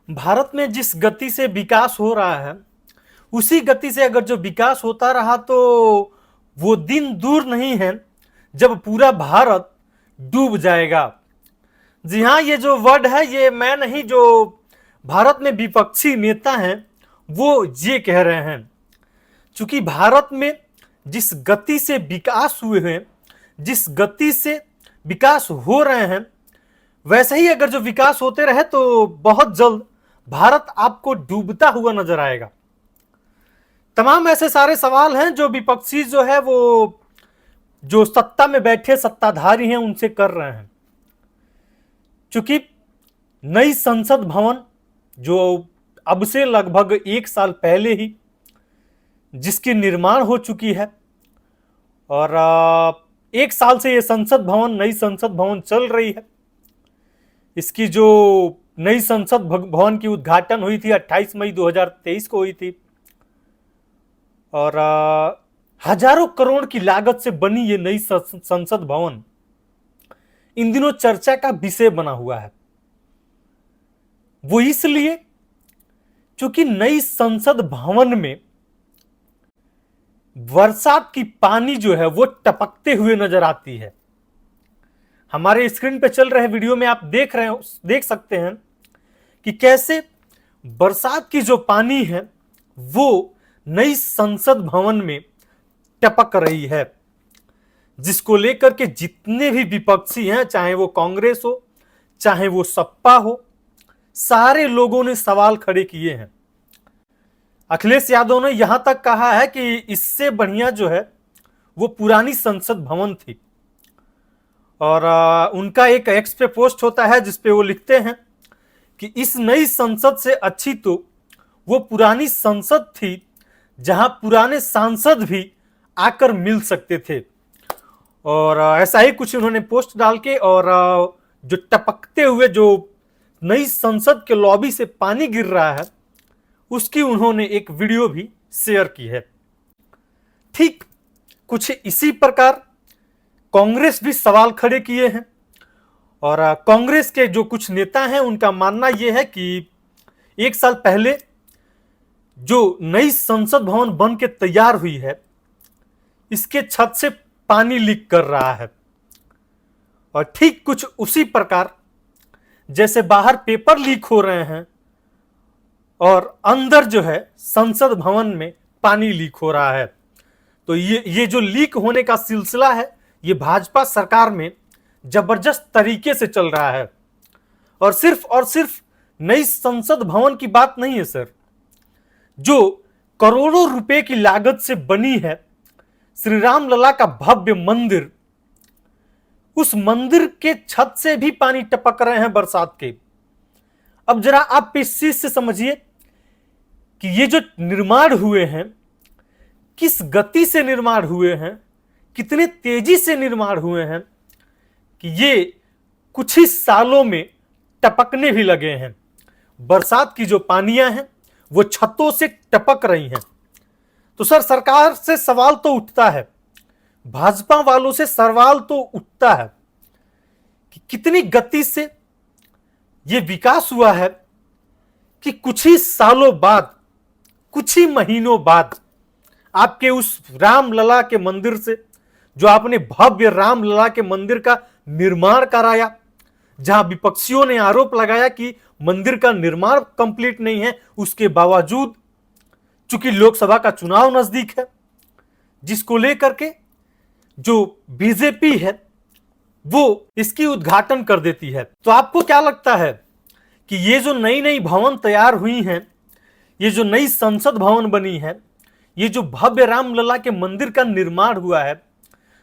भारत में जिस गति से विकास हो रहा है, उसी गति से अगर जो विकास होता रहा तो वो दिन दूर नहीं है जब पूरा भारत डूब जाएगा। जी हाँ, ये जो वर्ड है ये मैं नहीं, जो भारत में विपक्षी नेता हैं वो ये कह रहे हैं। चूंकि भारत में जिस गति से विकास हुए हैं, जिस गति से विकास हो रहे हैं, वैसे ही अगर जो विकास होते रहे तो बहुत जल्द भारत आपको डूबता हुआ नजर आएगा। तमाम ऐसे सारे सवाल हैं जो विपक्षी जो है वो जो सत्ता में बैठे सत्ताधारी हैं उनसे कर रहे हैं। चूंकि नई संसद भवन जो अब से लगभग 1 साल पहले ही जिसकी निर्माण हो चुकी है और 1 साल से ये नई संसद भवन चल रही है। इसकी जो नई संसद भवन की उद्घाटन हुई थी 28 मई 2023 को हुई थी और हजारों करोड़ की लागत से बनी ये नई संसद भवन इन दिनों चर्चा का विषय बना हुआ है। वो इसलिए क्योंकि नई संसद भवन में बरसात की पानी जो है वो टपकते हुए नजर आती है। हमारे स्क्रीन पे चल रहे वीडियो में आप देख सकते हैं कि कैसे बरसात की जो पानी है वो नई संसद भवन में टपक रही है, जिसको लेकर के जितने भी विपक्षी हैं, चाहे वो कांग्रेस हो चाहे वो सपा हो, सारे लोगों ने सवाल खड़े किए हैं। अखिलेश यादव ने यहां तक कहा है कि इससे बढ़िया जो है वो पुरानी संसद भवन थी और उनका एक एक्स पे पोस्ट होता है जिसपे वो लिखते हैं कि इस नई संसद से अच्छी तो वो पुरानी संसद थी जहां पुराने सांसद भी आकर मिल सकते थे। और ऐसा ही कुछ उन्होंने पोस्ट डाल के और जो टपकते हुए जो नई संसद के लॉबी से पानी गिर रहा है उसकी उन्होंने एक वीडियो भी शेयर की है। ठीक कुछ इसी प्रकार कांग्रेस भी सवाल खड़े किए हैं और कांग्रेस के जो कुछ नेता हैं उनका मानना यह है कि 1 साल पहले जो नई संसद भवन बन के तैयार हुई है इसके छत से पानी लीक कर रहा है और ठीक कुछ उसी प्रकार जैसे बाहर पेपर लीक हो रहे हैं और अंदर जो है संसद भवन में पानी लीक हो रहा है। तो ये जो लीक होने का सिलसिला है ये भाजपा सरकार में जबरदस्त तरीके से चल रहा है और सिर्फ नई संसद भवन की बात नहीं है सर, जो करोड़ों रुपए की लागत से बनी है श्री राम लला का भव्य मंदिर, उस मंदिर के छत से भी पानी टपक रहे हैं बरसात के। अब जरा आप इस चीज से समझिए कि ये जो निर्माण हुए हैं किस गति से निर्माण हुए हैं, कितने तेजी से निर्माण हुए हैं कि ये कुछ ही सालों में टपकने भी लगे हैं। बरसात की जो पानियां हैं वो छतों से टपक रही हैं। तो सर सरकार से सवाल तो उठता है, भाजपा वालों से सवाल तो उठता है कि कितनी गति से ये विकास हुआ है कि कुछ ही सालों बाद, कुछ ही महीनों बाद आपके उस रामलला के मंदिर से, जो आपने भव्य रामलला के मंदिर का निर्माण कराया, जहां विपक्षियों ने आरोप लगाया कि मंदिर का निर्माण कंप्लीट नहीं है, उसके बावजूद चूंकि लोकसभा का चुनाव नजदीक है जिसको लेकर के जो बीजेपी है वो इसकी उद्घाटन कर देती है। तो आपको क्या लगता है कि ये जो नई नई भवन तैयार हुई हैं, ये जो नई संसद भवन बनी है, ये जो भव्य रामलला के मंदिर का निर्माण हुआ है,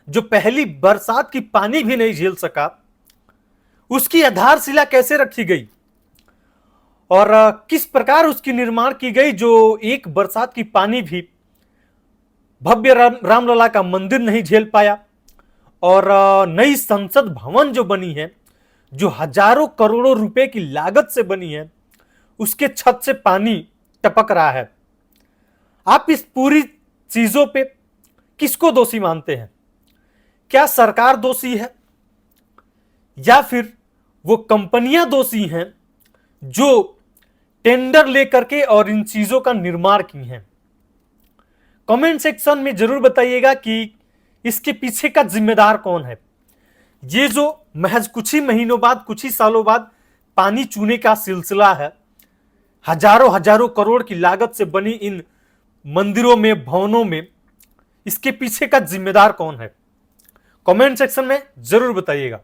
जो पहली बरसात की पानी भी नहीं झेल सका, उसकी आधारशिला कैसे रखी गई और किस प्रकार उसकी निर्माण की गई जो एक बरसात की पानी भी भव्य रामलला का मंदिर नहीं झेल पाया। और नई संसद भवन जो बनी है, जो हजारों करोड़ों रुपए की लागत से बनी है, उसके छत से पानी टपक रहा है। आप इस पूरी चीजों पे किसको दोषी मानते हैं? क्या सरकार दोषी है या फिर वो कंपनियां दोषी हैं जो टेंडर लेकर के और इन चीजों का निर्माण की हैं। कमेंट सेक्शन में जरूर बताइएगा कि इसके पीछे का जिम्मेदार कौन है। ये जो महज कुछ ही महीनों बाद, कुछ ही सालों बाद पानी चूने का सिलसिला है, हजारों हजारों करोड़ की लागत से बनी इन मंदिरों में, भवनों में, इसके पीछे का जिम्मेदार कौन है? कमेंट सेक्शन में जरूर बताइएगा।